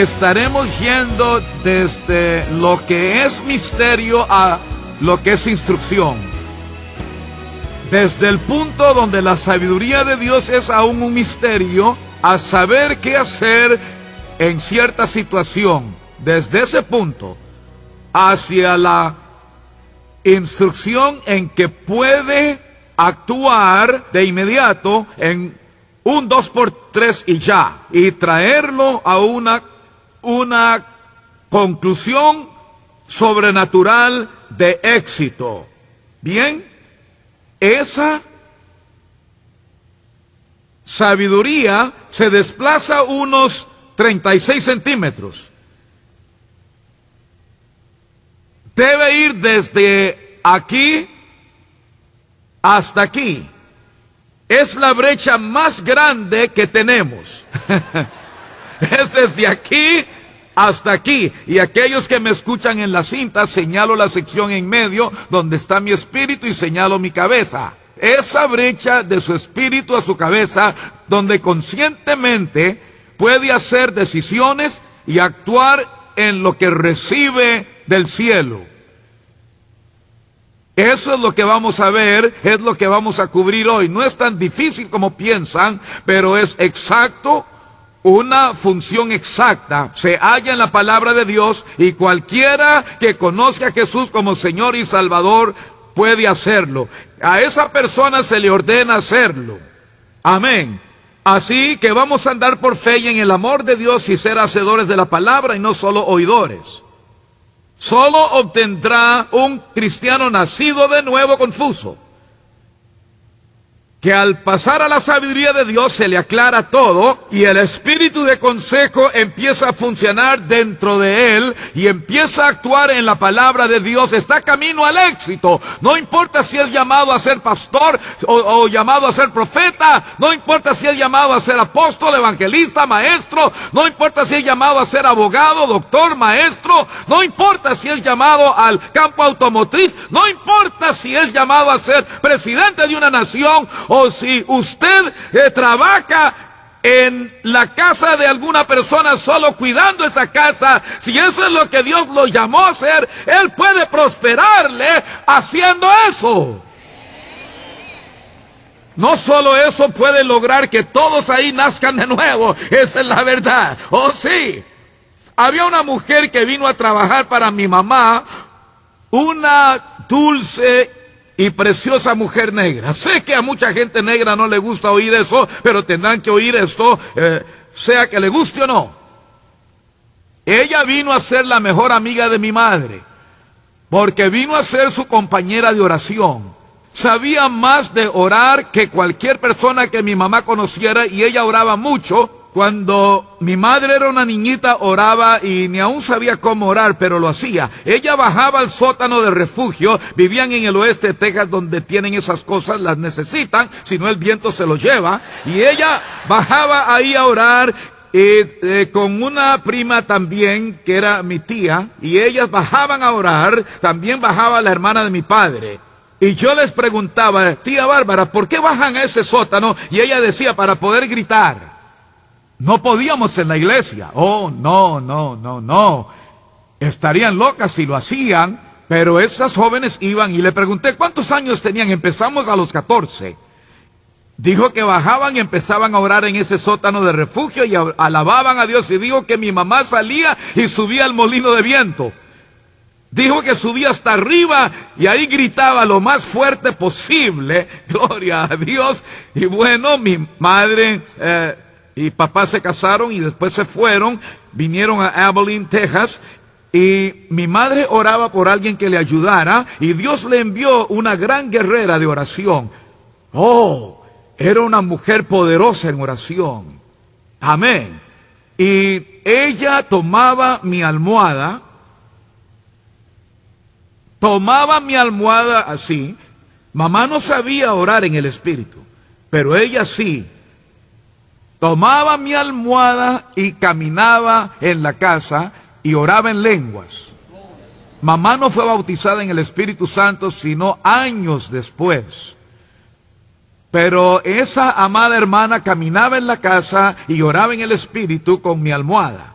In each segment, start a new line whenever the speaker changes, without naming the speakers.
estaremos yendo desde lo que es misterio a lo que es instrucción. Desde el punto donde la sabiduría de Dios es aún un misterio, a saber qué hacer en cierta situación. Desde ese punto hacia la instrucción en que puede actuar de inmediato en un 2x3 y ya, y traerlo a una conclusión sobrenatural de éxito. Bien, esa sabiduría se desplaza unos 36 centímetros. Debe ir desde aquí hasta aquí. Es la brecha más grande que tenemos. Es desde aquí hasta aquí. Y aquellos que me escuchan en la cinta, señalo la sección en medio donde está mi espíritu y señalo mi cabeza. Esa brecha de su espíritu a su cabeza, donde conscientemente puede hacer decisiones y actuar en lo que recibe del cielo. Eso es lo que vamos a ver, es lo que vamos a cubrir hoy. No es tan difícil como piensan, pero es exacto, una función exacta. Se halla en la palabra de Dios y cualquiera que conozca a Jesús como Señor y Salvador puede hacerlo. A esa persona se le ordena hacerlo. Amén. Así que vamos a andar por fe y en el amor de Dios y ser hacedores de la palabra y no solo oidores. Solo obtendrá un cristiano nacido de nuevo confuso, que al pasar a la sabiduría de Dios se le aclara todo y el espíritu de consejo empieza a funcionar dentro de él y empieza a actuar en la palabra de Dios. Está camino al éxito. No importa si es llamado a ser pastor o llamado a ser profeta, no importa si es llamado a ser apóstol, evangelista, maestro, no importa si es llamado a ser abogado, doctor, maestro, no importa si es llamado al campo automotriz, no importa si es llamado a ser presidente de una nación, o si usted trabaja en la casa de alguna persona solo cuidando esa casa, si eso es lo que Dios lo llamó a hacer, Él puede prosperarle haciendo eso. No solo eso, puede lograr que todos ahí nazcan de nuevo. Esa es la verdad. Oh, sí. Había una mujer que vino a trabajar para mi mamá, una dulce y preciosa mujer negra. Sé que a mucha gente negra no le gusta oír eso, pero tendrán que oír esto, sea que le guste o no. Ella vino a ser la mejor amiga de mi madre, porque vino a ser su compañera de oración. Sabía más de orar que cualquier persona que mi mamá conociera, y ella oraba mucho. Cuando mi madre era una niñita, oraba y ni aún sabía cómo orar, pero lo hacía. Ella bajaba al sótano de refugio, vivían en el oeste de Texas, donde tienen esas cosas, las necesitan, si no el viento se los lleva. Y ella bajaba ahí a orar, con una prima también, que era mi tía, y ellas bajaban a orar, también bajaba la hermana de mi padre. Y yo les preguntaba, tía Bárbara, ¿por qué bajan a ese sótano? Y ella decía, para poder gritar. No podíamos en la iglesia. Oh, no. Estarían locas si lo hacían, pero esas jóvenes iban y le pregunté, ¿cuántos años tenían? Empezamos a los 14. Dijo que bajaban y empezaban a orar en ese sótano de refugio y alababan a Dios. Y dijo que mi mamá salía y subía al molino de viento. Dijo que subía hasta arriba y ahí gritaba lo más fuerte posible. Gloria a Dios. Y bueno, mi madre y papá se casaron y después se fueron, vinieron a Abilene, Texas, y mi madre oraba por alguien que le ayudara, y Dios le envió una gran guerrera de oración. Oh, era una mujer poderosa en oración. Amén. Y ella tomaba mi almohada así. Mamá no sabía orar en el espíritu, pero ella sí. Tomaba mi almohada y caminaba en la casa y oraba en lenguas. Mamá no fue bautizada en el Espíritu Santo sino años después. Pero esa amada hermana caminaba en la casa y oraba en el Espíritu con mi almohada.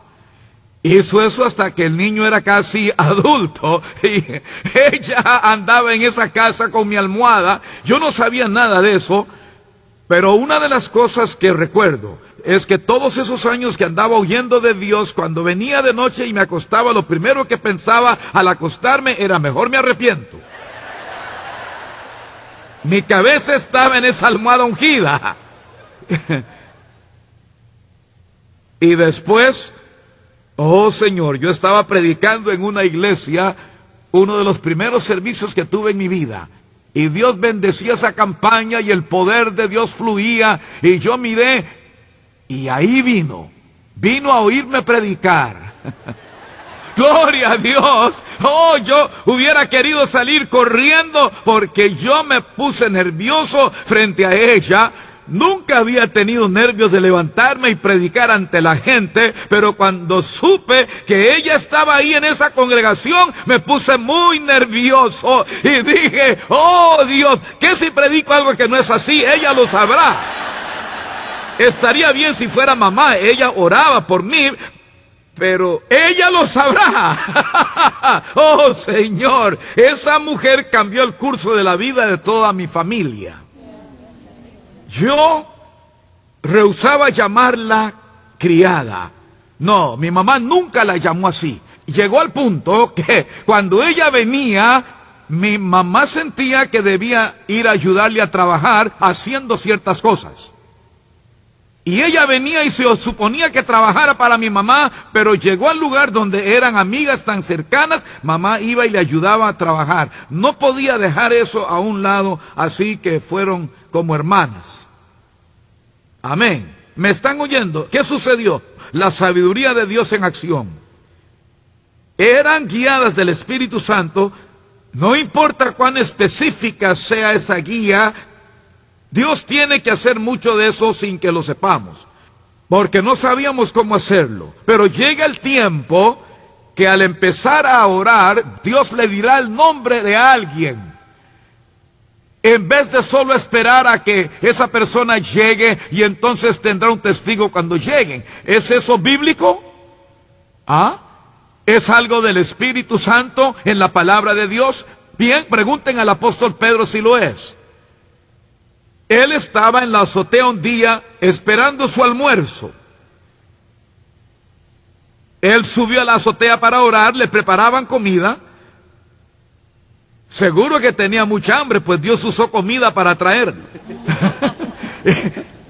Hizo eso hasta que el niño era casi adulto y ella andaba en esa casa con mi almohada. Yo no sabía nada de eso, pero una de las cosas que recuerdo es que todos esos años que andaba huyendo de Dios, cuando venía de noche y me acostaba, lo primero que pensaba al acostarme era: mejor me arrepiento. Mi cabeza estaba en esa almohada ungida. Y después, oh Señor, yo estaba predicando en una iglesia, uno de los primeros servicios que tuve en mi vida. Y Dios bendecía esa campaña y el poder de Dios fluía. Y yo miré y ahí vino a oírme predicar. Gloria a Dios. Oh, yo hubiera querido salir corriendo porque yo me puse nervioso frente a ella. Nunca había tenido nervios de levantarme y predicar ante la gente, pero cuando supe que ella estaba ahí en esa congregación, me puse muy nervioso y dije: oh Dios, ¿qué si predico algo que no es así? Ella lo sabrá. Estaría bien si fuera mamá, ella oraba por mí, pero ella lo sabrá. Oh Señor, esa mujer cambió el curso de la vida de toda mi familia. Yo rehusaba llamarla criada. No, mi mamá nunca la llamó así. Llegó al punto que cuando ella venía, mi mamá sentía que debía ir a ayudarle a trabajar haciendo ciertas cosas. Y ella venía y se suponía que trabajara para mi mamá, pero llegó al lugar donde eran amigas tan cercanas, mamá iba y le ayudaba a trabajar. No podía dejar eso a un lado, así que fueron como hermanas. Amén. ¿Me están oyendo? ¿Qué sucedió? La sabiduría de Dios en acción. Eran guiadas del Espíritu Santo. No importa cuán específica sea esa guía, Dios tiene que hacer mucho de eso sin que lo sepamos, porque no sabíamos cómo hacerlo. Pero llega el tiempo que al empezar a orar, Dios le dirá el nombre de alguien, en vez de solo esperar a que esa persona llegue y entonces tendrá un testigo cuando lleguen. ¿Es eso bíblico? ¿Ah? ¿Es algo del Espíritu Santo en la palabra de Dios? Bien, pregunten al apóstol Pedro si lo es. Él estaba en la azotea un día esperando su almuerzo. Él subió a la azotea para orar, le preparaban comida. Seguro que tenía mucha hambre, pues Dios usó comida para traerlo.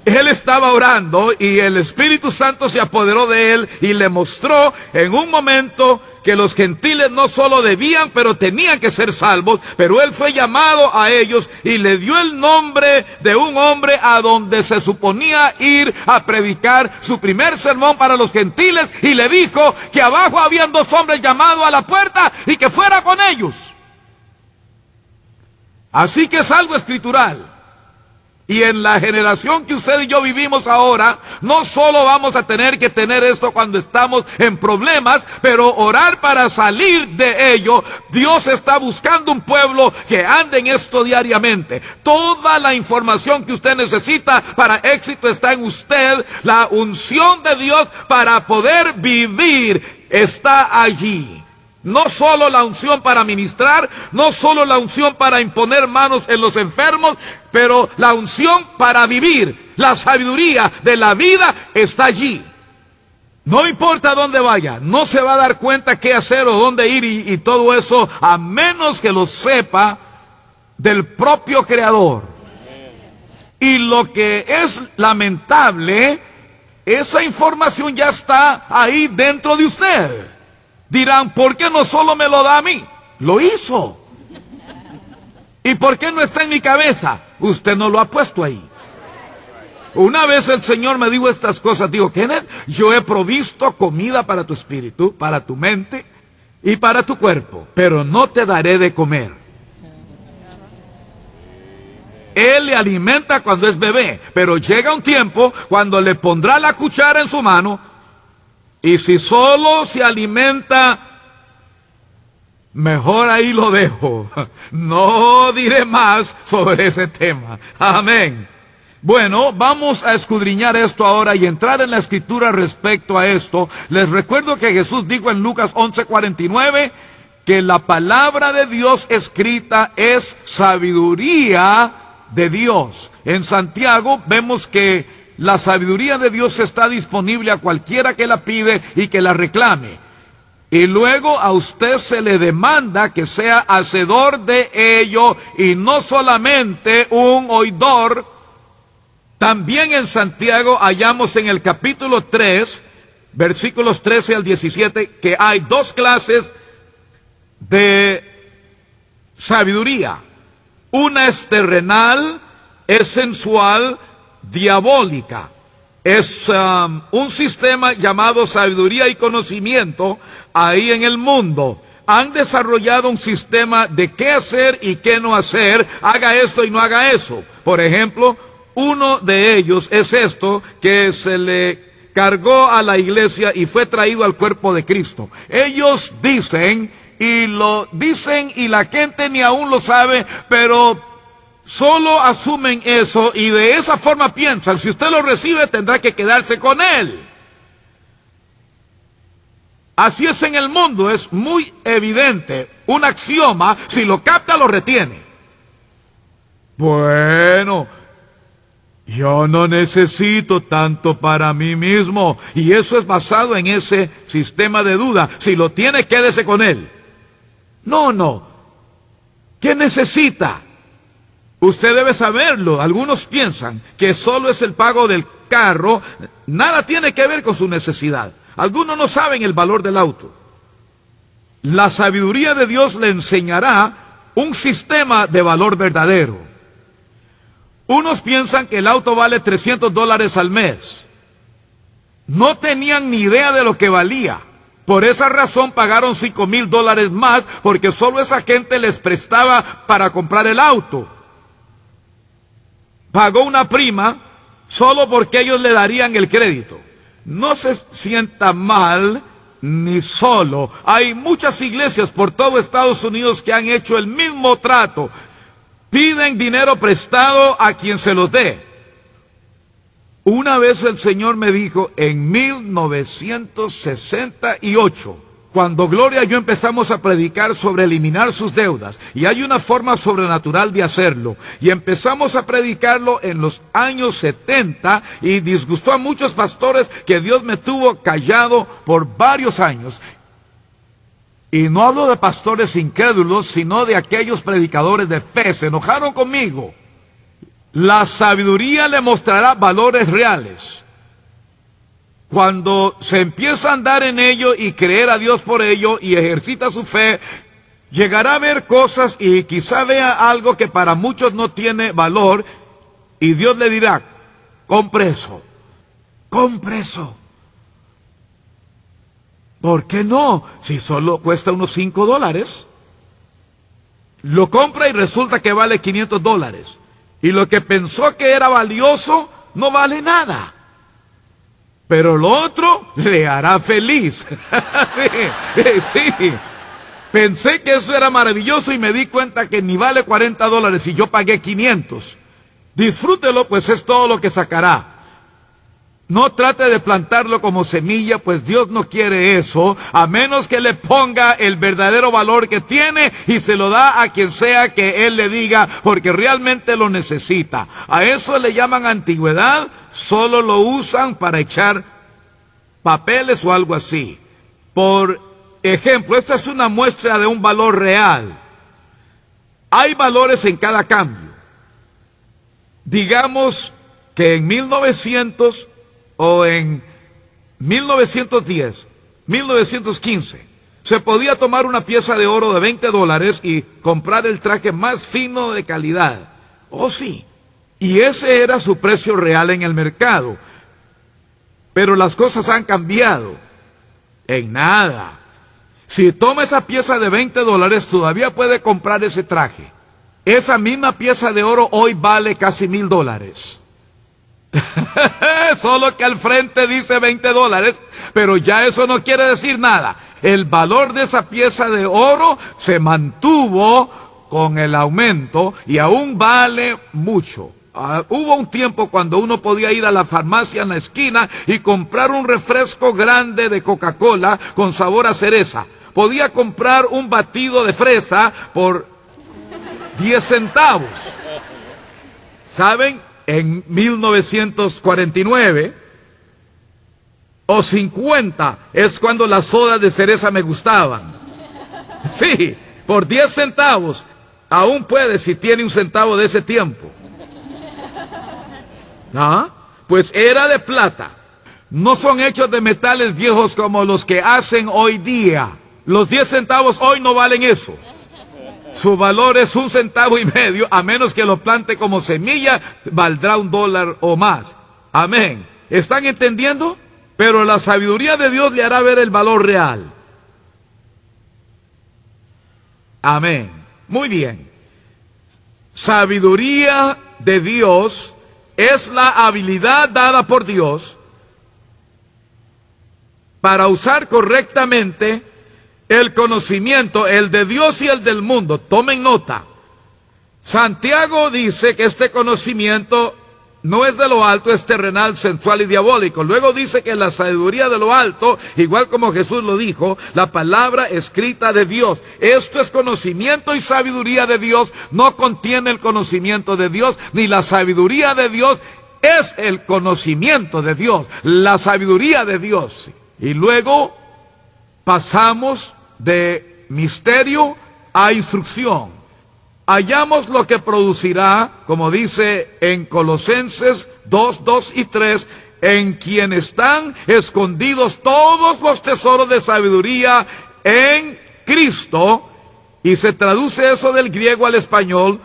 Él estaba orando y el Espíritu Santo se apoderó de él y le mostró en un momento que los gentiles no solo debían, pero tenían que ser salvos, pero él fue llamado a ellos y le dio el nombre de un hombre a donde se suponía ir a predicar su primer sermón para los gentiles, y le dijo que abajo habían 2 hombres llamados a la puerta y que fuera con ellos. Así que es algo escritural. Y en la generación que usted y yo vivimos ahora, no solo vamos a tener que tener esto cuando estamos en problemas, pero orar para salir de ello. Dios está buscando un pueblo que ande en esto diariamente. Toda la información que usted necesita para éxito está en usted. La unción de Dios para poder vivir está allí. No solo la unción para ministrar, no solo la unción para imponer manos en los enfermos, pero la unción para vivir, la sabiduría de la vida está allí. No importa dónde vaya, no se va a dar cuenta qué hacer o dónde ir y todo eso, a menos que lo sepa del propio Creador. Y lo que es lamentable, esa información ya está ahí dentro de usted. Dirán, ¿por qué no solo me lo da a mí? Lo hizo. ¿Y por qué no está en mi cabeza? Usted no lo ha puesto ahí. Una vez el Señor me dijo estas cosas. Dijo, Kenneth, yo he provisto comida para tu espíritu, para tu mente y para tu cuerpo, pero no te daré de comer. Él le alimenta cuando es bebé, pero llega un tiempo cuando le pondrá la cuchara en su mano. Y si solo se alimenta, mejor ahí lo dejo. No diré más sobre ese tema. Amén. Bueno, vamos a escudriñar esto ahora y entrar en la escritura respecto a esto. Les recuerdo que Jesús dijo en Lucas 11:49 que la palabra de Dios escrita es sabiduría de Dios. En Santiago vemos que la sabiduría de Dios está disponible a cualquiera que la pide y que la reclame. Y luego a usted se le demanda que sea hacedor de ello y no solamente un oidor. También en Santiago hallamos en el capítulo 3, versículos 13 al 17, que hay dos clases de sabiduría. Una es terrenal, es sensual, diabólica. Es un sistema llamado sabiduría y conocimiento ahí en el mundo. Han desarrollado un sistema de qué hacer y qué no hacer, haga esto y no haga eso. Por ejemplo, uno de ellos es esto que se le cargó a la iglesia y fue traído al cuerpo de Cristo. Ellos dicen y lo dicen y la gente ni aún lo sabe, pero solo asumen eso y de esa forma piensan, si usted lo recibe tendrá que quedarse con él. Así es en el mundo, es muy evidente, un axioma, si lo capta lo retiene. Bueno, yo no necesito tanto para mí mismo, y eso es basado en ese sistema de duda. Si lo tiene, quédese con él. No, ¿qué necesita? Usted debe saberlo. Algunos piensan que solo es el pago del carro, nada tiene que ver con su necesidad. Algunos no saben el valor del auto. La sabiduría de Dios le enseñará un sistema de valor verdadero. Unos piensan que el auto vale $300 al mes. No tenían ni idea de lo que valía. Por esa razón pagaron $5,000 más, porque solo esa gente les prestaba para comprar el auto. Pagó una prima solo porque ellos le darían el crédito. No se sienta mal ni solo. Hay muchas iglesias por todo Estados Unidos que han hecho el mismo trato. Piden dinero prestado a quien se los dé. Una vez el Señor me dijo, en 1968, cuando Gloria y yo empezamos a predicar sobre eliminar sus deudas, y hay una forma sobrenatural de hacerlo, y empezamos a predicarlo en los años 70, y disgustó a muchos pastores que Dios me tuvo callado por varios años. Y no hablo de pastores incrédulos, sino de aquellos predicadores de fe. Se enojaron conmigo. La sabiduría le mostrará valores reales. Cuando se empieza a andar en ello y creer a Dios por ello y ejercita su fe, llegará a ver cosas y quizá vea algo que para muchos no tiene valor y Dios le dirá, compre eso. ¿Por qué no? Si solo cuesta unos $5. Lo compra y resulta que vale $500. Y lo que pensó que era valioso no vale nada. Pero lo otro le hará feliz. sí. Pensé que eso era maravilloso y me di cuenta que ni vale $40 y yo pagué 500. Disfrútelo, pues es todo lo que sacará. No trate de plantarlo como semilla, pues Dios no quiere eso, a menos que le ponga el verdadero valor que tiene y se lo da a quien sea que Él le diga, porque realmente lo necesita. A eso le llaman antigüedad, solo lo usan para echar papeles o algo así. Por ejemplo, esta es una muestra de un valor real. Hay valores en cada cambio. Digamos que en 1900 o en 1910, 1915, se podía tomar una pieza de oro de $20 y comprar el traje más fino de calidad. Oh sí, y ese era su precio real en el mercado. Pero las cosas han cambiado. En nada. Si toma esa pieza de $20, todavía puede comprar ese traje. Esa misma pieza de oro hoy vale casi $1,000. Solo que al frente dice $20, pero ya eso no quiere decir nada. El valor de esa pieza de oro se mantuvo con el aumento y aún vale mucho. Hubo un tiempo cuando uno podía ir a la farmacia en la esquina y comprar un refresco grande de Coca-Cola con sabor a cereza. Podía comprar un batido de fresa por 10 centavos. ¿Saben? En 1949 o 50 es cuando las sodas de cereza me gustaban. Sí, por 10 centavos. Aún puede si tiene un centavo de ese tiempo. Pues era de plata. No son hechos de metales viejos como los que hacen hoy día. Los 10 centavos hoy no valen eso. Su valor es 1,5 centavos, a menos que lo plante como semilla, valdrá $1 o más. Amén. ¿Están entendiendo? Pero la sabiduría de Dios le hará ver el valor real. Amén. Muy bien. Sabiduría de Dios es la habilidad dada por Dios para usar correctamente el conocimiento, el de Dios y el del mundo. Tomen nota. Santiago dice que este conocimiento no es de lo alto, es terrenal, sensual y diabólico. Luego dice que la sabiduría de lo alto, igual como Jesús lo dijo, la palabra escrita de Dios. Esto es conocimiento y sabiduría de Dios. No contiene el conocimiento de Dios, ni la sabiduría de Dios es el conocimiento de Dios, la sabiduría de Dios. Y luego pasamos de misterio a instrucción. Hallamos lo que producirá, como dice en Colosenses 2, 2 y 3, en quien están escondidos todos los tesoros de sabiduría en Cristo, y se traduce eso del griego al español.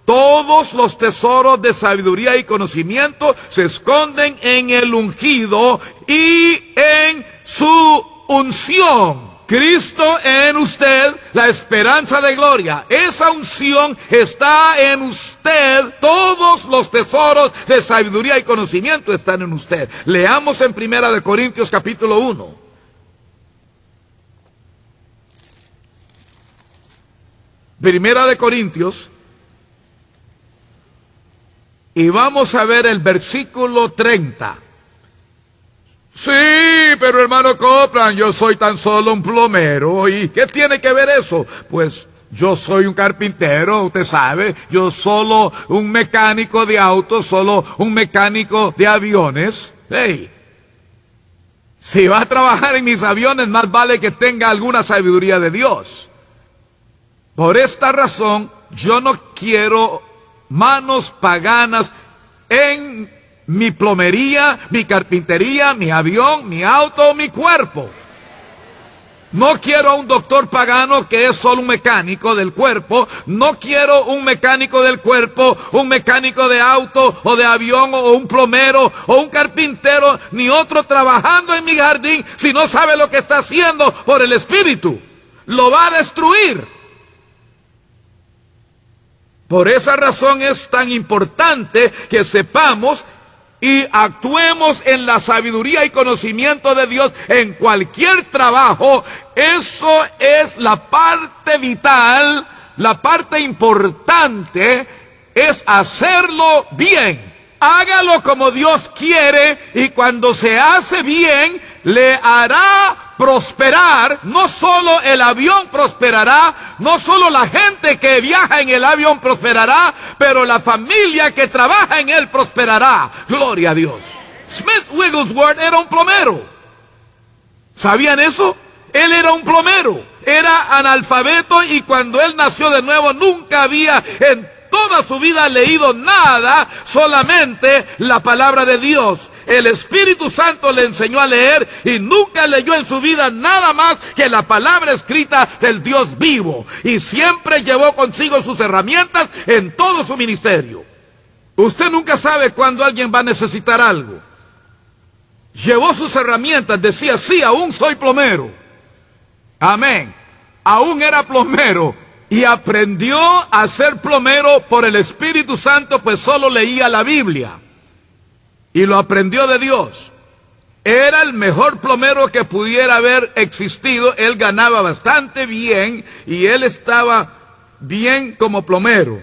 Todos los tesoros de sabiduría y conocimiento se esconden en el ungido y en su unción. Cristo en usted, la esperanza de gloria. Esa unción está en usted. Todos los tesoros de sabiduría y conocimiento están en usted. Leamos en 1 Corintios capítulo 1. Primera de Corintios. Y vamos a ver el versículo 30. Sí, pero hermano Copeland, yo soy tan solo un plomero. ¿Y qué tiene que ver eso? Pues yo soy un carpintero, usted sabe. Yo solo un mecánico de autos, solo un mecánico de aviones. Hey, si va a trabajar en mis aviones, más vale que tenga alguna sabiduría de Dios. Por esta razón, yo no quiero manos paganas en mi plomería, mi carpintería, mi avión, mi auto, mi cuerpo. No quiero a un doctor pagano que es solo un mecánico del cuerpo. No quiero un mecánico del cuerpo, un mecánico de auto o de avión o un plomero o un carpintero, ni otro trabajando en mi jardín si no sabe lo que está haciendo por el Espíritu. Lo va a destruir. Por esa razón es tan importante que sepamos y actuemos en la sabiduría y conocimiento de Dios en cualquier trabajo. Eso es la parte vital, la parte importante es hacerlo bien. Hágalo como Dios quiere, y cuando se hace bien, le hará prosperar. No solo el avión prosperará, no solo la gente que viaja en el avión prosperará, pero la familia que trabaja en él prosperará. Gloria a Dios. Smith Wigglesworth era un plomero. ¿Sabían eso? Él era un plomero. Era analfabeto, y cuando él nació de nuevo nunca había en toda su vida leído nada, solamente la palabra de Dios. El Espíritu Santo le enseñó a leer y nunca leyó en su vida nada más que la palabra escrita del Dios vivo. Y siempre llevó consigo sus herramientas en todo su ministerio. Usted nunca sabe cuándo alguien va a necesitar algo. Llevó sus herramientas, decía, sí, aún soy plomero. Amén. Aún era plomero. Y aprendió a ser plomero por el Espíritu Santo, pues solo leía la Biblia. Y lo aprendió de Dios. Era el mejor plomero que pudiera haber existido. Él ganaba bastante bien y él estaba bien como plomero.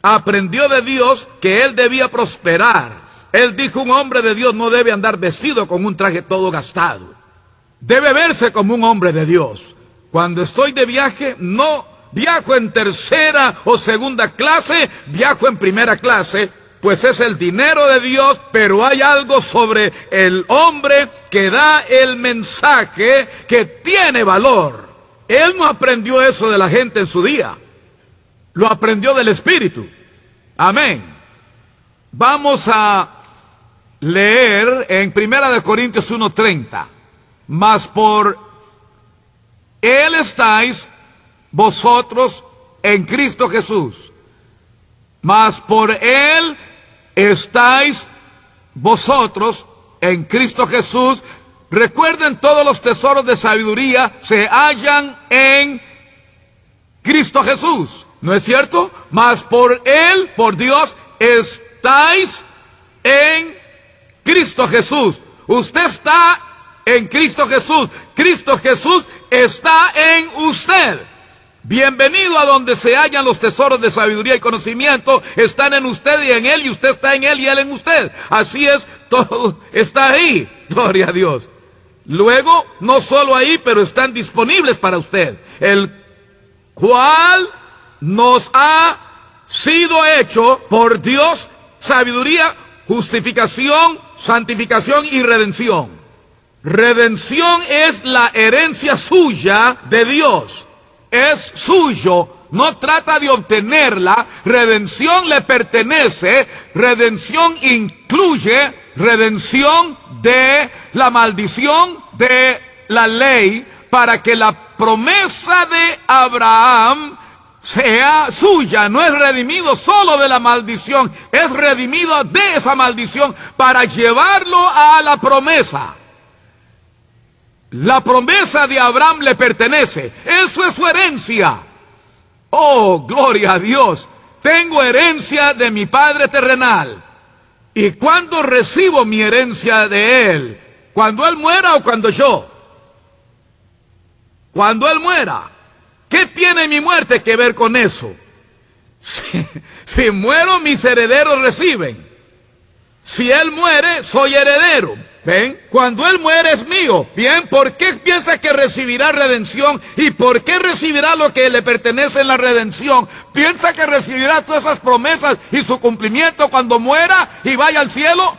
aprendió de Dios que él debía prosperar. Él dijo: un hombre de Dios no debe andar vestido con un traje todo gastado. Debe verse como un hombre de Dios. Cuando estoy de viaje, no viajo en tercera o segunda clase, viajo en primera clase, pues es el dinero de Dios, pero hay algo sobre el hombre que da el mensaje que tiene valor. Él no aprendió eso de la gente en su día, lo aprendió del Espíritu. Amén. Vamos a leer en 1 Corintios 1:30. Mas por Él estáis vosotros en Cristo Jesús. Mas por Él estáis vosotros en Cristo Jesús. Recuerden, todos los tesoros de sabiduría se hallan en Cristo Jesús. ¿No es cierto? Mas por Él, por Dios, estáis en Cristo Jesús. Usted está en Cristo Jesús. Cristo Jesús está en usted. Bienvenido a donde se hallan los tesoros de sabiduría y conocimiento. Están en usted y en Él, y usted está en Él y Él en usted. Así es, todo está ahí. Gloria a Dios. Luego, no solo ahí, pero están disponibles para usted. El cual nos ha sido hecho por Dios sabiduría, justificación, santificación y redención. Redención es la herencia suya de Dios. Es suyo, no trata de obtenerla. Redención le pertenece. Redención incluye redención de la maldición de la ley, para que la promesa de Abraham sea suya. No es redimido solo de la maldición, es redimido de esa maldición para llevarlo a la promesa. La promesa de Abraham le pertenece. Eso es su herencia. Oh, gloria a Dios. Tengo herencia de mi Padre terrenal. ¿Y cuándo recibo mi herencia de Él? ¿Cuando Él muera o cuando yo? Cuando Él muera. ¿Qué tiene mi muerte que ver con eso? Si muero, mis herederos reciben. Si Él muere, soy heredero. ¿Ven? Cuando Él muere es mío. Bien, ¿por qué piensa que recibirá redención? ¿Y por qué recibirá lo que le pertenece en la redención? ¿Piensa que recibirá todas esas promesas y su cumplimiento cuando muera y vaya al cielo?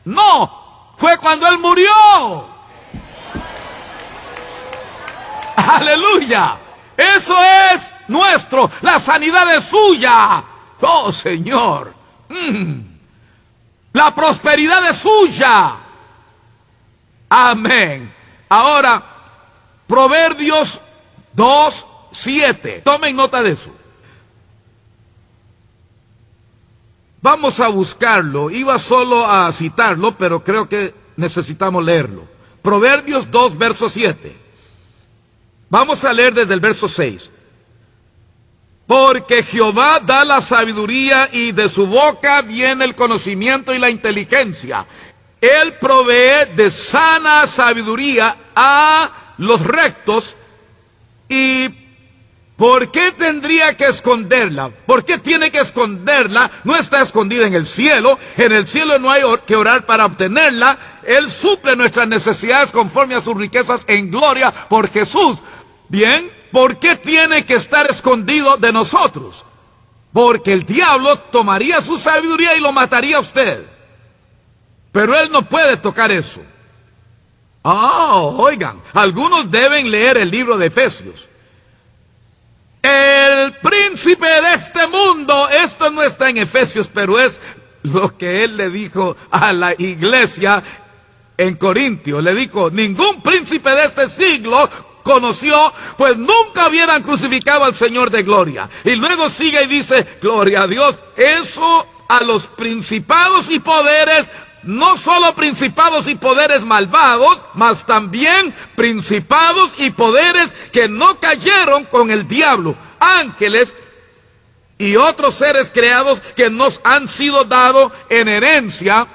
No, fue cuando Él murió. Aleluya. Eso es nuestro. La sanidad es suya. Oh, Señor. La prosperidad es suya. Amén. Ahora, Proverbios 2:7. Tomen nota de eso. Vamos a buscarlo. Iba solo a citarlo, pero creo que necesitamos leerlo. Proverbios 2, verso 7. Vamos a leer desde el verso 6. Porque Jehová da la sabiduría, y de su boca viene el conocimiento y la inteligencia. Él provee de sana sabiduría a los rectos. ¿Y por qué tendría que esconderla? ¿Por qué tiene que esconderla? No está escondida en el cielo. En el cielo no hay que orar para obtenerla. Él suple nuestras necesidades conforme a sus riquezas en gloria por Jesús. Bien, ¿por qué tiene que estar escondido de nosotros? Porque el diablo tomaría su sabiduría y lo mataría a usted. Pero Él no puede tocar eso. Oigan, algunos deben leer el libro de Efesios. El príncipe de este mundo, esto no está en Efesios, pero es lo que Él le dijo a la iglesia en Corintio. Le dijo: ningún príncipe de este siglo conoció, pues nunca hubieran crucificado al Señor de gloria. Y luego sigue y dice: gloria a Dios. Eso a los principados y poderes, no solo principados y poderes malvados, mas también principados y poderes que no cayeron con el diablo, ángeles y otros seres creados que nos han sido dados en herencia,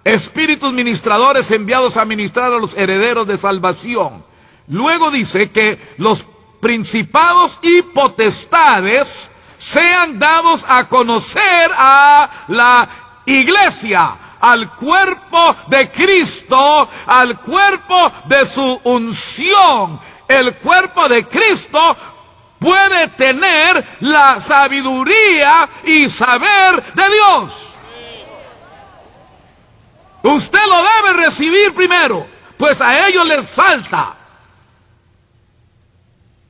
espíritus ministradores enviados a ministrar a los herederos de salvación. Luego dice que los principados y potestades sean dados a conocer a la iglesia, al cuerpo de Cristo, al cuerpo de su unción. El cuerpo de Cristo puede tener la sabiduría y saber de Dios. Usted lo debe recibir primero, pues a ellos les falta.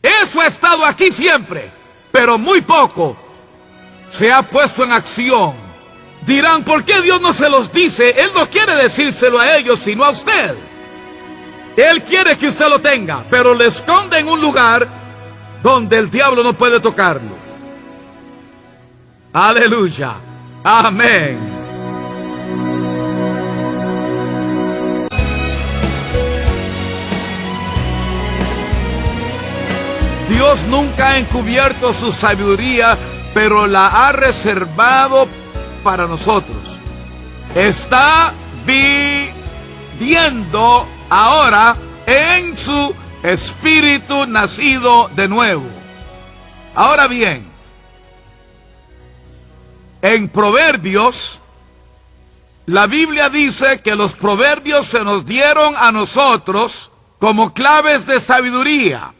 Eso ha estado aquí siempre, pero muy poco se ha puesto en acción. Dirán, ¿por qué Dios no se los dice? Él no quiere decírselo a ellos, sino a usted. Él quiere que usted lo tenga, pero lo esconde en un lugar donde el diablo no puede tocarlo. Aleluya. Amén. Dios nunca ha encubierto su sabiduría, pero la ha reservado para nosotros. Está viviendo ahora en su espíritu nacido de nuevo. Ahora bien, en Proverbios, la Biblia dice que los proverbios se nos dieron a nosotros como claves de sabiduría.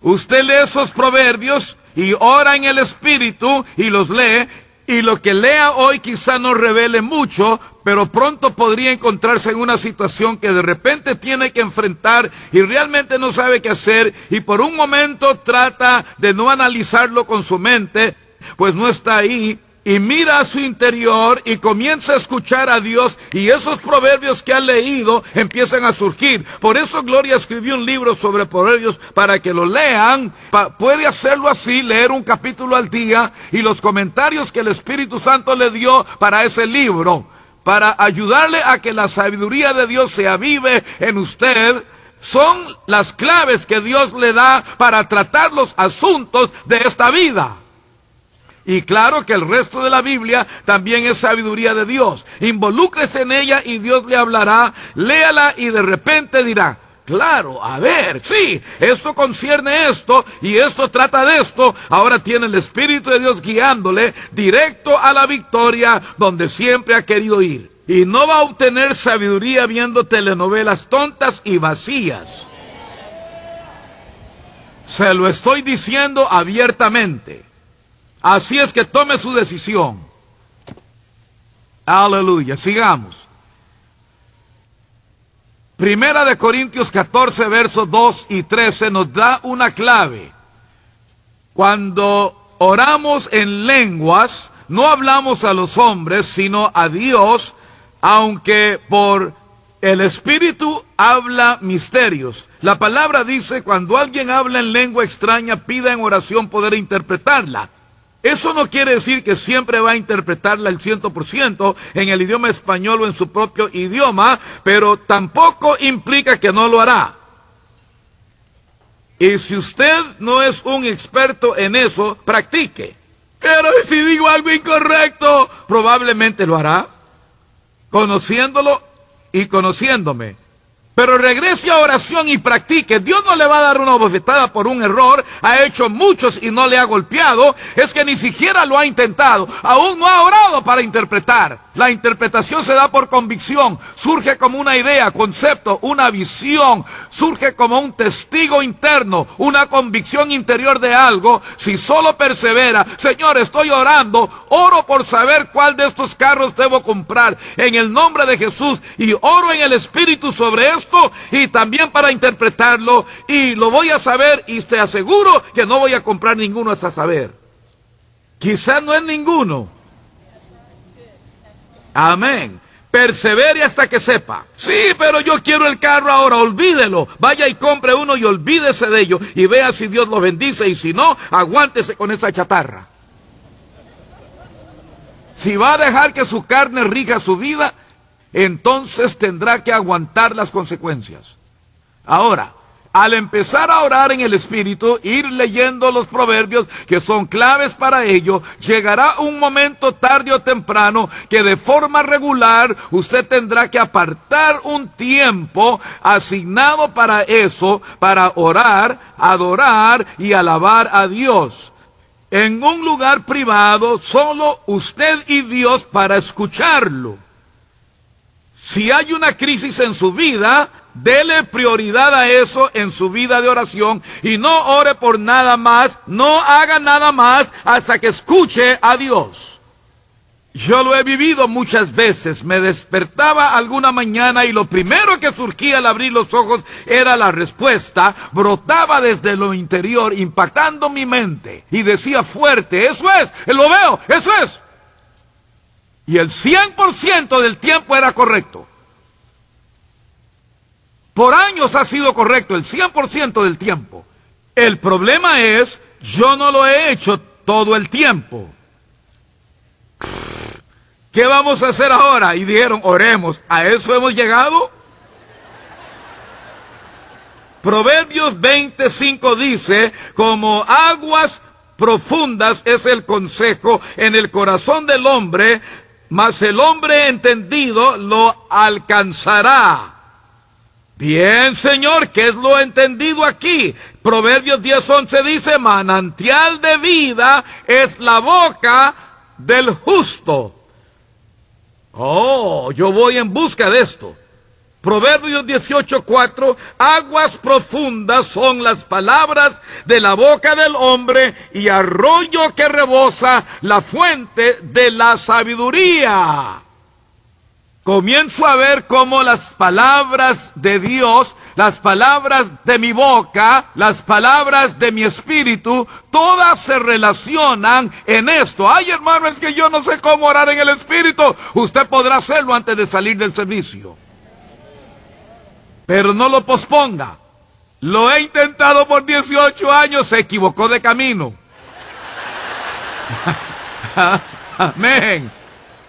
Usted lee esos proverbios y ora en el espíritu y los lee, y lo que lea hoy quizá no revele mucho, pero pronto podría encontrarse en una situación que de repente tiene que enfrentar y realmente no sabe qué hacer, y por un momento trata de no analizarlo con su mente, pues no está ahí, y mira a su interior y comienza a escuchar a Dios, y esos proverbios que ha leído empiezan a surgir. Por eso Gloria escribió un libro sobre proverbios para que lo lean. Puede hacerlo así, leer un capítulo al día, y los comentarios que el Espíritu Santo le dio para ese libro, para ayudarle a que la sabiduría de Dios se avive en usted, son las claves que Dios le da para tratar los asuntos de esta vida. Y claro que el resto de la Biblia también es sabiduría de Dios. Involúcrese en ella y Dios le hablará. Léala y de repente dirá, claro, a ver, sí, esto concierne esto y esto trata de esto. Ahora tiene el Espíritu de Dios guiándole directo a la victoria donde siempre ha querido ir. Y no va a obtener sabiduría viendo telenovelas tontas y vacías. Se lo estoy diciendo abiertamente. Así es que tome su decisión. Aleluya. Sigamos. Primera de Corintios 14, versos 2 y 13 nos da una clave. Cuando oramos en lenguas, no hablamos a los hombres, sino a Dios, aunque por el Espíritu habla misterios. La palabra dice, cuando alguien habla en lengua extraña, pida en oración poder interpretarla. Eso no quiere decir que siempre va a interpretarla al 100% en el idioma español o en su propio idioma, pero tampoco implica que no lo hará. Y si usted no es un experto en eso, practique. Pero si digo algo incorrecto, probablemente lo hará, conociéndolo y conociéndome. Pero regrese a oración y practique. Dios no le va a dar una bofetada por un error. Ha hecho muchos y no le ha golpeado. Es que ni siquiera lo ha intentado. Aún no ha orado para interpretar. La interpretación se da por convicción. Surge como una idea, concepto, una visión. Surge como un testigo interno, una convicción interior de algo. Si solo persevera, Señor, estoy orando. Oro por saber cuál de estos carros debo comprar en el nombre de Jesús. Y oro en el Espíritu sobre esto y también para interpretarlo. Y lo voy a saber y te aseguro que no voy a comprar ninguno hasta saber. Quizás no es ninguno. Amén. Persevere hasta que sepa. Sí, pero yo quiero el carro ahora, olvídelo. Vaya y compre uno y olvídese de ello. Y vea si Dios lo bendice. Y si no, aguántese con esa chatarra. Si va a dejar que su carne rija su vida, entonces tendrá que aguantar las consecuencias. Ahora, al empezar a orar en el Espíritu, ir leyendo los proverbios que son claves para ello, llegará un momento tarde o temprano que de forma regular usted tendrá que apartar un tiempo asignado para eso, para orar, adorar y alabar a Dios. en un lugar privado, solo usted y Dios para escucharlo. Si hay una crisis en su vida, dele prioridad a eso en su vida de oración y no ore por nada más, no haga nada más hasta que escuche a Dios. Yo lo he vivido muchas veces. Me despertaba alguna mañana y lo primero que surgía al abrir los ojos era la respuesta. Brotaba desde lo interior, impactando mi mente. Y decía fuerte, eso es, lo veo, eso es. Y el 100% del tiempo era correcto. Por años ha sido correcto, el 100% del tiempo. El problema es, yo no lo he hecho todo el tiempo. ¿Qué vamos a hacer ahora? Y dijeron, oremos. ¿A eso hemos llegado? Proverbios 25 dice, como aguas profundas es el consejo en el corazón del hombre, mas el hombre entendido lo alcanzará. Bien, Señor, ¿qué es lo entendido aquí? Proverbios 10:11 dice, manantial de vida es la boca del justo. Oh, yo voy en busca de esto. Proverbios 18:4, aguas profundas son las palabras de la boca del hombre y arroyo que rebosa la fuente de la sabiduría. Comienzo a ver cómo las palabras de Dios, las palabras de mi boca, las palabras de mi espíritu, todas se relacionan en esto. Ay, hermano, es que yo no sé cómo orar en el espíritu. Usted podrá hacerlo antes de salir del servicio. Pero no lo posponga. Lo he intentado por 18 años, se equivocó de camino. Amén.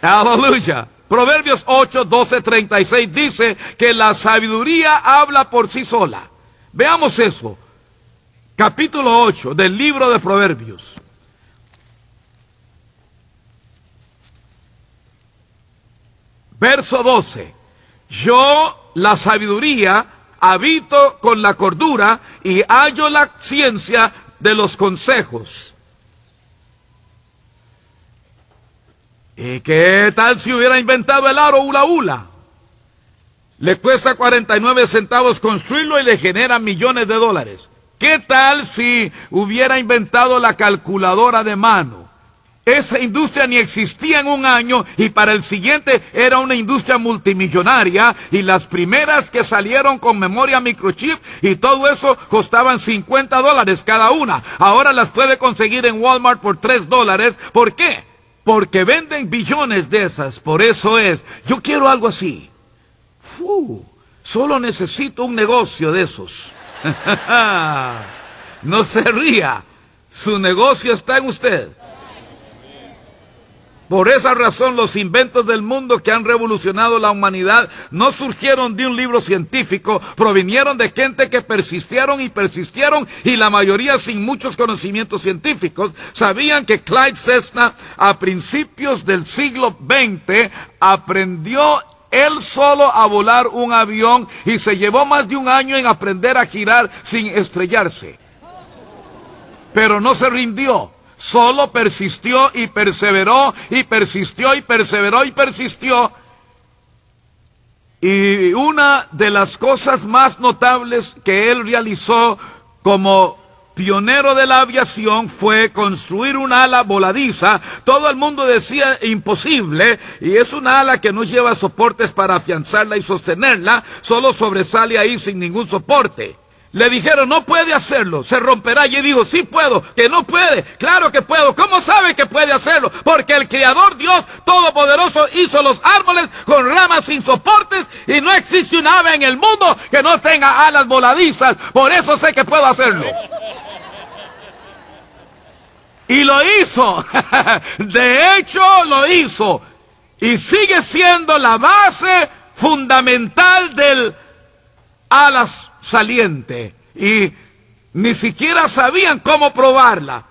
Aleluya. Proverbios 8, 12, 36 dice que la sabiduría habla por sí sola. Veamos eso. Capítulo 8 del libro de Proverbios. Verso 12. Yo, la sabiduría, habito con la cordura y hallo la ciencia de los consejos. ¿Y qué tal si hubiera inventado el aro hula hula? Le cuesta 49 centavos construirlo y le genera millones de dólares. ¿Qué tal si hubiera inventado la calculadora de mano? Esa industria ni existía en un año y para el siguiente era una industria multimillonaria y las primeras que salieron con memoria microchip y todo eso costaban $50 cada una. Ahora las puede conseguir en Walmart por $3. ¿Por qué? Porque venden billones de esas. Por eso es, yo quiero algo así. Solo necesito un negocio de esos. No se ría. Su negocio está en usted. Por esa razón los inventos del mundo que han revolucionado la humanidad no surgieron de un libro científico, provinieron de gente que persistieron y la mayoría sin muchos conocimientos científicos. Sabían que Clyde Cessna a principios del siglo XX aprendió él solo a volar un avión y se llevó más de un año en aprender a girar sin estrellarse. Pero no se rindió. Solo persistió y perseveró y persistió y perseveró y persistió. Y una de las cosas más notables que él realizó como pionero de la aviación fue construir un ala voladiza. Todo el mundo decía imposible, y es una ala que no lleva soportes para afianzarla y sostenerla, solo sobresale ahí sin ningún soporte. Le dijeron, no puede hacerlo, se romperá. Y él dijo, sí puedo. Que no puede, claro que puedo. ¿Cómo sabe que puede hacerlo? Porque el Creador Dios Todopoderoso hizo los árboles con ramas sin soportes y no existe un ave en el mundo que no tenga alas voladizas. Por eso sé que puedo hacerlo. Y lo hizo. De hecho, lo hizo. Y sigue siendo la base fundamental del alas saliente, y ni siquiera sabían cómo probarla.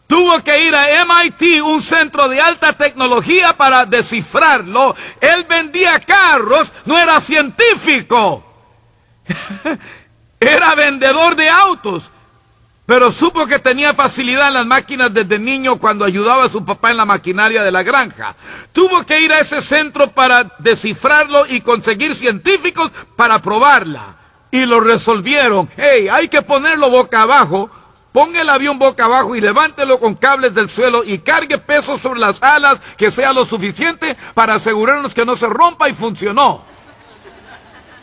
Tuvo que ir a MIT, un centro de alta tecnología, para descifrarlo. Él vendía carros, no era científico. Era vendedor de autos. pero supo que tenía facilidad en las máquinas desde niño cuando ayudaba a su papá en la maquinaria de la granja. Tuvo que ir a ese centro para descifrarlo y conseguir científicos para probarla. Y lo resolvieron. Hey, hay que ponerlo boca abajo. Ponga el avión boca abajo y levántelo con cables del suelo y cargue peso sobre las alas que sea lo suficiente para asegurarnos que no se rompa, y funcionó.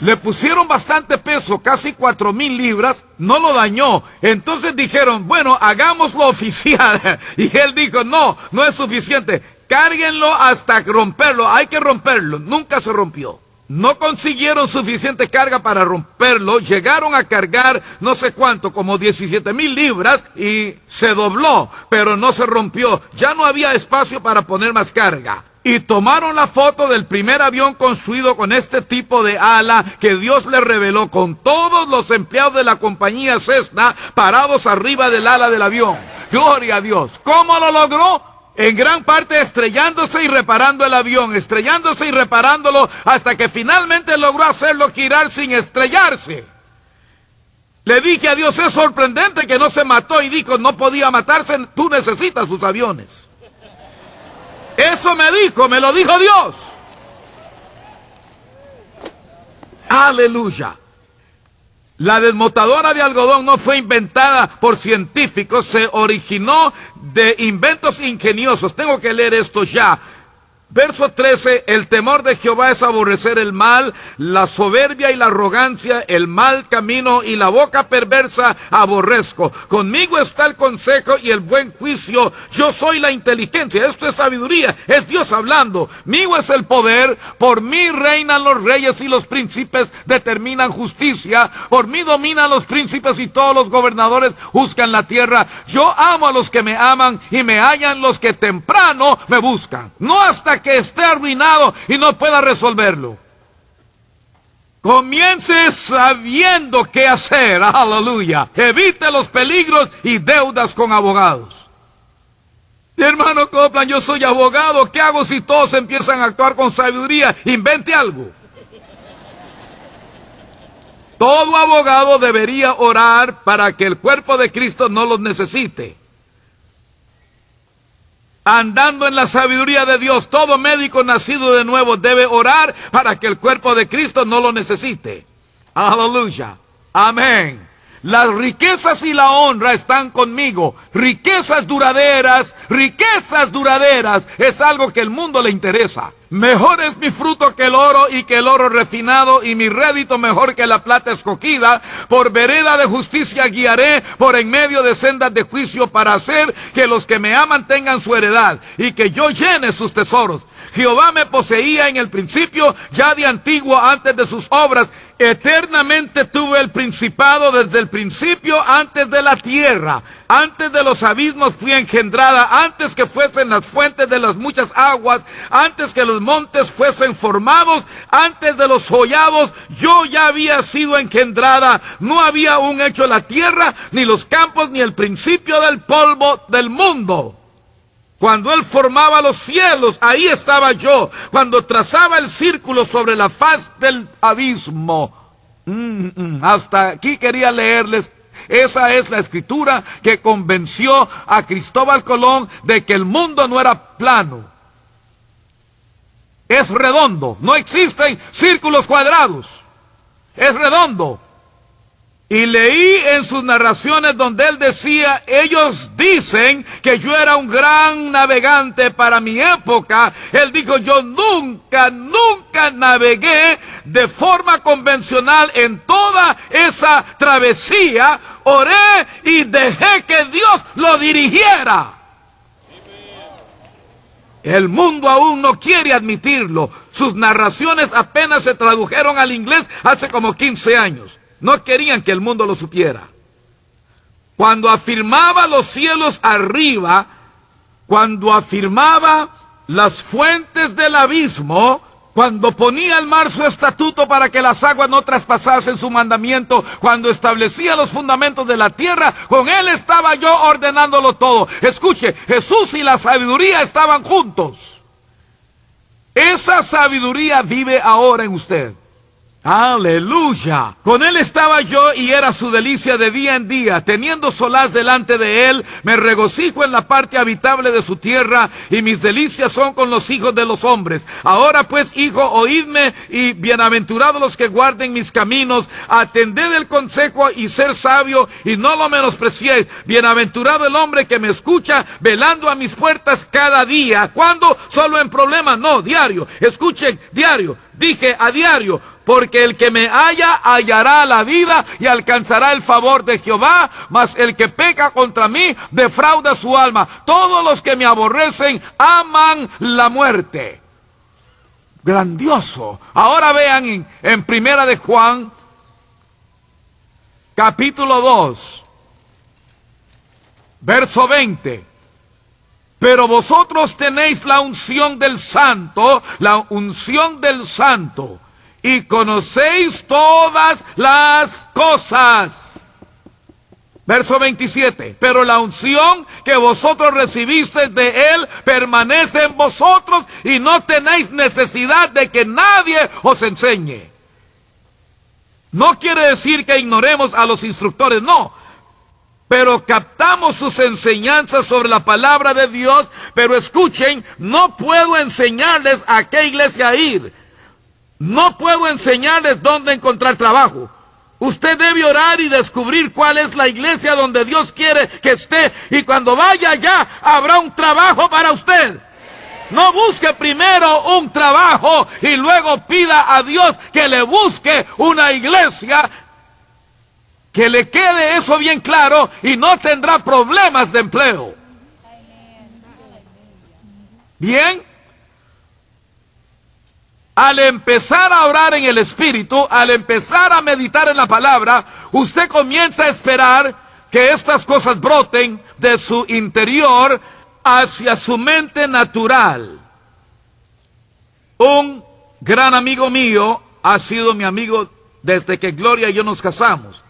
Le pusieron bastante peso, casi 4,000 libras, no lo dañó. Entonces dijeron, bueno, hagámoslo oficial. Y él dijo, no es suficiente. Cárguenlo hasta romperlo, hay que romperlo. Nunca se rompió. No consiguieron suficiente carga para romperlo, llegaron a cargar no sé cuánto, como 17,000 libras, y se dobló, pero no se rompió. Ya no había espacio para poner más carga. Y tomaron la foto del primer avión construido con este tipo de ala que Dios le reveló, con todos los empleados de la compañía Cessna parados arriba del ala del avión. Gloria a Dios. ¿Cómo lo logró? En gran parte estrellándose y reparando el avión, estrellándose y reparándolo, hasta que finalmente logró hacerlo girar sin estrellarse. Le dije a Dios, es sorprendente que no se mató, y dijo, no podía matarse, tú necesitas sus aviones. Eso me dijo, me lo dijo Dios. Aleluya. La desmotadora de algodón no fue inventada por científicos, se originó de inventos ingeniosos. Tengo que leer esto ya. Verso 13, el temor de Jehová es aborrecer el mal, la soberbia y la arrogancia, el mal camino y la boca perversa aborrezco. Conmigo está el consejo y el buen juicio, yo soy la inteligencia. Esto es sabiduría, es Dios hablando. Mío es el poder, por mí reinan los reyes y los príncipes determinan justicia, por mí dominan los príncipes y todos los gobernadores juzgan la tierra. Yo amo a los que me aman y me hallan los que temprano me buscan. No hasta que esté arruinado y no pueda resolverlo. Comience sabiendo qué hacer, aleluya. Evite los peligros y deudas con abogados. Hermano Copeland, yo soy abogado, ¿qué hago si todos empiezan a actuar con sabiduría? Invente algo. Todo abogado debería orar para que el cuerpo de Cristo no los necesite. Andando en la sabiduría de Dios, todo médico nacido de nuevo debe orar para que el cuerpo de Cristo no lo necesite. Aleluya. Amén. Las riquezas y la honra están conmigo. Riquezas duraderas es algo que el mundo le interesa. Mejor es mi fruto que el oro y que el oro refinado, y mi rédito mejor que la plata escogida. Por vereda de justicia guiaré, por en medio de sendas de juicio, para hacer que los que me aman tengan su heredad y que yo llene sus tesoros. Jehová me poseía en el principio, ya de antiguo, antes de sus obras. Eternamente tuve el principado desde el principio, antes de la tierra. Antes de los abismos fui engendrada, antes que fuesen las fuentes de las muchas aguas, antes que los montes fuesen formados, antes de los hollados, yo ya había sido engendrada. No había aún hecho la tierra, ni los campos, ni el principio del polvo del mundo. Cuando Él formaba los cielos, ahí estaba yo. Cuando trazaba el círculo sobre la faz del abismo. Hasta aquí quería leerles. Esa es la escritura que convenció a Cristóbal Colón de que el mundo no era plano. Es redondo. No existen círculos cuadrados. Es redondo. Y leí en sus narraciones donde él decía, ellos dicen que yo era un gran navegante para mi época. Él dijo, yo nunca navegué de forma convencional en toda esa travesía. Oré y dejé que Dios lo dirigiera. El mundo aún no quiere admitirlo. Sus narraciones apenas se tradujeron al inglés hace como 15 años. No querían que el mundo lo supiera. Cuando afirmaba los cielos arriba, cuando afirmaba las fuentes del abismo, cuando ponía el mar su estatuto para que las aguas no traspasasen su mandamiento, cuando establecía los fundamentos de la tierra, con Él estaba yo ordenándolo todo. Escuche, Jesús y la sabiduría estaban juntos. Esa sabiduría vive ahora en usted. Aleluya. Con él estaba yo y era su delicia de día en día. Teniendo solaz delante de él, me regocijo en la parte habitable de su tierra, y mis delicias son con los hijos de los hombres. Ahora pues, hijo, oídme, y bienaventurados los que guarden mis caminos. Atended el consejo y ser sabio, y no lo menospreciéis. Bienaventurado el hombre que me escucha, velando a mis puertas cada día. ¿Cuándo? Solo en problemas. No, diario. Escuchen, diario. Dije a diario, porque el que me halla hallará la vida y alcanzará el favor de Jehová, mas el que peca contra mí defrauda su alma. Todos los que me aborrecen aman la muerte. Grandioso. Ahora vean en Primera de Juan, capítulo 2, verso 20. Pero vosotros tenéis la unción del Santo, y conocéis todas las cosas. Verso 27. Pero la unción que vosotros recibisteis de Él permanece en vosotros, y no tenéis necesidad de que nadie os enseñe. No quiere decir que ignoremos a los instructores, no. Pero captamos sus enseñanzas sobre la palabra de Dios. Pero escuchen, no puedo enseñarles a qué iglesia ir. No puedo enseñarles dónde encontrar trabajo. Usted debe orar y descubrir cuál es la iglesia donde Dios quiere que esté. Y cuando vaya allá, habrá un trabajo para usted. No busque primero un trabajo y luego pida a Dios que le busque una iglesia. Que le quede eso bien claro, y no tendrá problemas de empleo. Bien. Al empezar a orar en el Espíritu, al empezar a meditar en la palabra, usted comienza a esperar que estas cosas broten de su interior hacia su mente natural. Un gran amigo mío ha sido mi amigo desde que Gloria y yo nos casamos.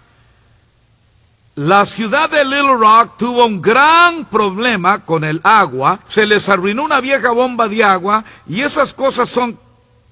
La ciudad de Little Rock tuvo un gran problema con el agua. Se les arruinó una vieja bomba de agua, y esas cosas son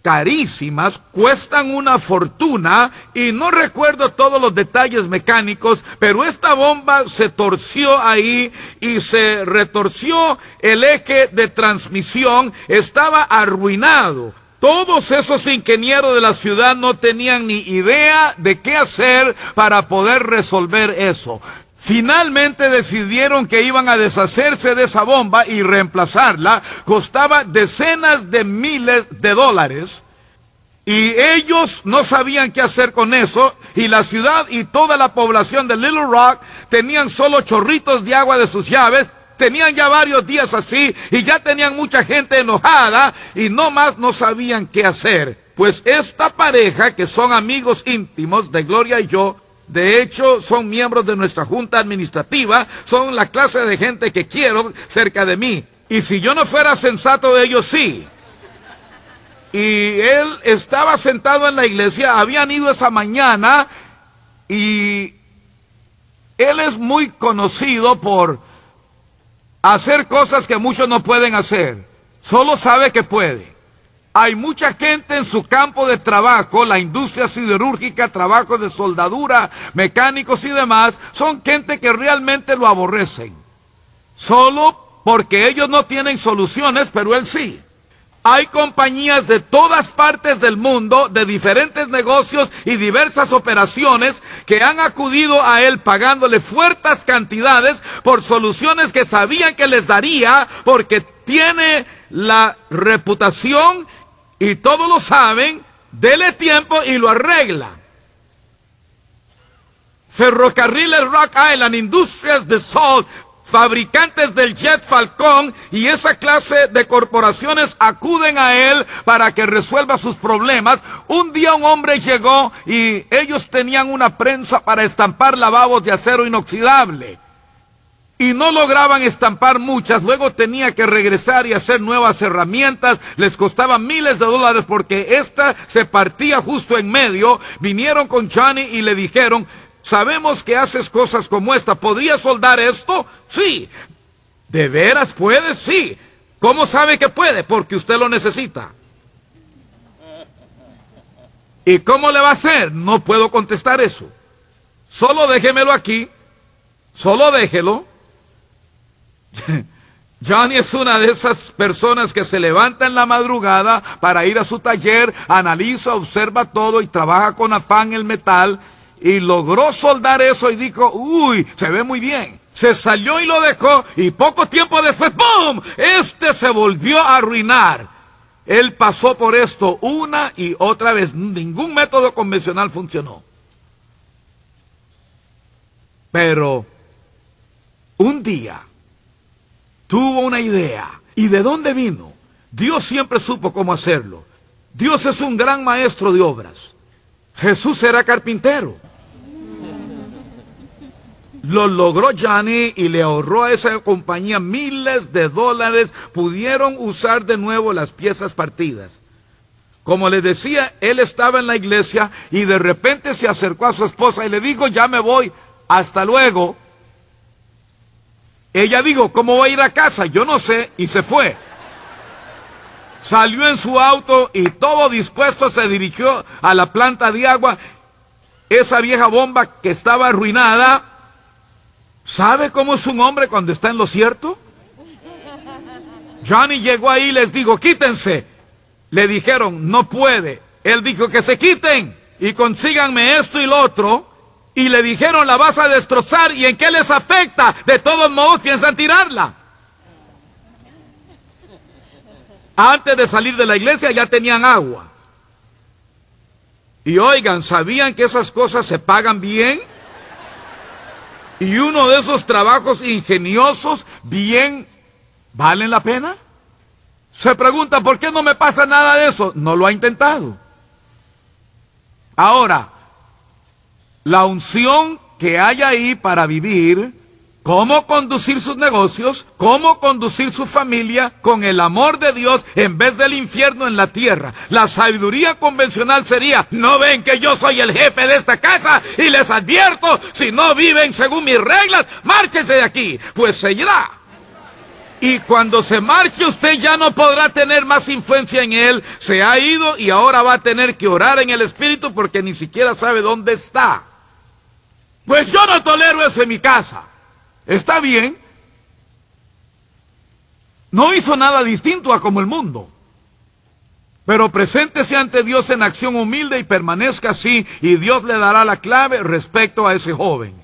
carísimas, cuestan una fortuna, y no recuerdo todos los detalles mecánicos, pero esta bomba se torció ahí y se retorció el eje de transmisión, estaba arruinado. Todos esos ingenieros de la ciudad no tenían ni idea de qué hacer para poder resolver eso. Finalmente decidieron que iban a deshacerse de esa bomba y reemplazarla. Costaba decenas de miles de dólares. Y ellos no sabían qué hacer con eso. Y la ciudad y toda la población de Little Rock tenían solo chorritos de agua de sus llaves. Tenían ya varios días así, y ya tenían mucha gente enojada, y no sabían qué hacer. Pues esta pareja, que son amigos íntimos de Gloria y yo, de hecho son miembros de nuestra junta administrativa, son la clase de gente que quiero cerca de mí. Y si yo no fuera sensato, ellos sí. Y él estaba sentado en la iglesia, habían ido esa mañana, y él es muy conocido por hacer cosas que muchos no pueden hacer. Solo sabe que puede. Hay mucha gente en su campo de trabajo, la industria siderúrgica, trabajos de soldadura, mecánicos y demás, son gente que realmente lo aborrecen. Solo porque ellos no tienen soluciones, pero él sí. Hay compañías de todas partes del mundo, de diferentes negocios y diversas operaciones, que han acudido a él pagándole fuertes cantidades por soluciones que sabían que les daría, porque tiene la reputación y todos lo saben. Dele tiempo y lo arregla. Ferrocarriles Rock Island, Industrias de Salt, fabricantes del Jet Falcón y esa clase de corporaciones acuden a él para que resuelva sus problemas. Un día un hombre llegó y ellos tenían una prensa para estampar lavabos de acero inoxidable. Y no lograban estampar muchas, luego tenía que regresar y hacer nuevas herramientas, les costaba miles de dólares porque esta se partía justo en medio. Vinieron con Johnny y le dijeron: sabemos que haces cosas como esta, ¿podrías soldar esto? Sí. ¿De veras puedes? Sí. ¿Cómo sabe que puede? Porque usted lo necesita. ¿Y cómo le va a hacer? No puedo contestar eso. Solo déjemelo aquí. Solo déjelo. Johnny es una de esas personas que se levanta en la madrugada para ir a su taller, analiza, observa todo y trabaja con afán el metal, y logró soldar eso y dijo, uy, se ve muy bien. Se salió y lo dejó, y poco tiempo después, ¡boom! Se volvió a arruinar. Él pasó por esto una y otra vez. Ningún método convencional funcionó. Pero un día tuvo una idea. ¿Y de dónde vino? Dios siempre supo cómo hacerlo. Dios es un gran maestro de obras. Jesús era carpintero. Lo logró Johnny y le ahorró a esa compañía miles de dólares. Pudieron usar de nuevo las piezas partidas. Como les decía, él estaba en la iglesia y de repente se acercó a su esposa y le dijo, ya me voy, hasta luego. Ella dijo, ¿cómo voy a ir a casa? Yo no sé, y se fue. Salió en su auto y todo dispuesto se dirigió a la planta de agua. Esa vieja bomba que estaba arruinada. ¿Sabe cómo es un hombre cuando está en lo cierto? Johnny llegó ahí y les dijo, quítense. Le dijeron, no puede. Él dijo que se quiten y consíganme esto y lo otro. Y le dijeron, la vas a destrozar. ¿Y en qué les afecta? De todos modos piensan tirarla. Antes de salir de la iglesia ya tenían agua. Y oigan, ¿sabían que esas cosas se pagan bien? Y uno de esos trabajos ingeniosos, bien, ¿valen la pena? Se pregunta, ¿por qué no me pasa nada de eso? No lo ha intentado. Ahora, la unción que hay ahí para vivir, cómo conducir sus negocios, cómo conducir su familia con el amor de Dios en vez del infierno en la tierra. La sabiduría convencional sería, ¿no ven que yo soy el jefe de esta casa? Y les advierto, si no viven según mis reglas, márchense de aquí. Pues se irá. Y cuando se marche usted ya no podrá tener más influencia en él. Se ha ido y ahora va a tener que orar en el Espíritu porque ni siquiera sabe dónde está. Pues yo no tolero eso en mi casa. Está bien. No hizo nada distinto a como el mundo. Pero preséntese ante Dios en acción humilde y permanezca así, y Dios le dará la clave respecto a ese joven.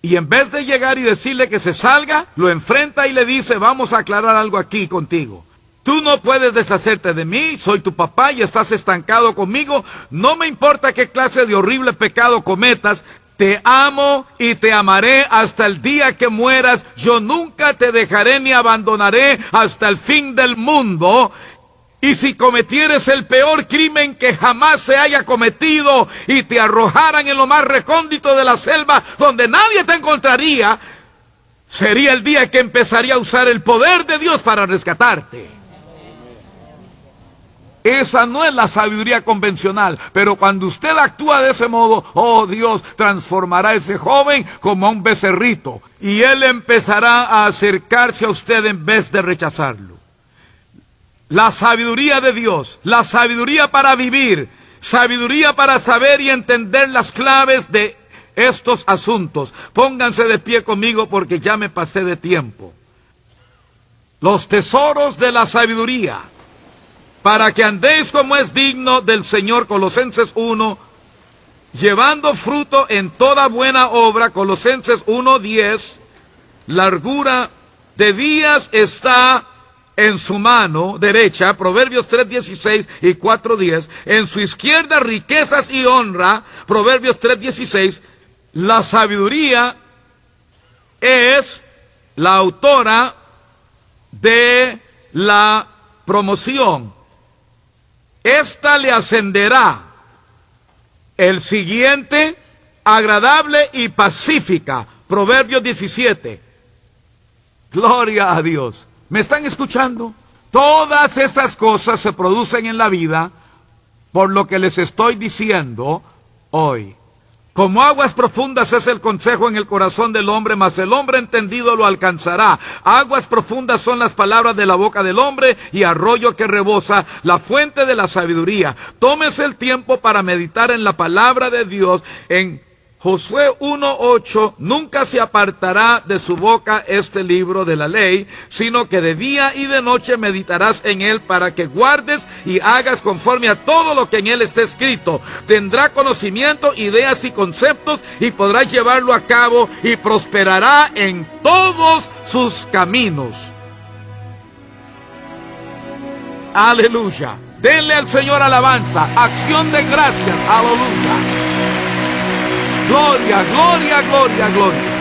Y en vez de llegar y decirle que se salga, lo enfrenta y le dice, vamos a aclarar algo aquí contigo. Tú no puedes deshacerte de mí, soy tu papá y estás estancado conmigo. No me importa qué clase de horrible pecado cometas. Te amo y te amaré hasta el día que mueras. Yo nunca te dejaré ni abandonaré hasta el fin del mundo. Y si cometieres el peor crimen que jamás se haya cometido y te arrojaran en lo más recóndito de la selva donde nadie te encontraría, sería el día que empezaría a usar el poder de Dios para rescatarte. Esa no es la sabiduría convencional, pero cuando usted actúa de ese modo, oh Dios, transformará a ese joven como a un becerrito, y él empezará a acercarse a usted en vez de rechazarlo. La sabiduría de Dios, la sabiduría para vivir, sabiduría para saber y entender las claves de estos asuntos. Pónganse de pie conmigo porque ya me pasé de tiempo. Los tesoros de la sabiduría. Para que andéis como es digno del Señor, Colosenses 1, llevando fruto en toda buena obra, Colosenses 1:10, largura de días está en su mano derecha, Proverbios 3:16 y 4:10, en su izquierda riquezas y honra, Proverbios 3:16, la sabiduría es la autora de la promoción. Esta le ascenderá. El siguiente, agradable y pacífica. Proverbios 17. Gloria a Dios. ¿Me están escuchando? Todas esas cosas se producen en la vida por lo que les estoy diciendo hoy. Como aguas profundas es el consejo en el corazón del hombre, mas el hombre entendido lo alcanzará. Aguas profundas son las palabras de la boca del hombre, y arroyo que rebosa, la fuente de la sabiduría. Tómese el tiempo para meditar en la palabra de Dios. En Josué 1:8, nunca se apartará de su boca este libro de la ley, sino que de día y de noche meditarás en él, para que guardes y hagas conforme a todo lo que en él está escrito. Tendrá conocimiento, ideas y conceptos, y podrás llevarlo a cabo, y prosperará en todos sus caminos. Aleluya. Denle al Señor alabanza, acción de gracias. Aleluya. Gloria, gloria, gloria, gloria.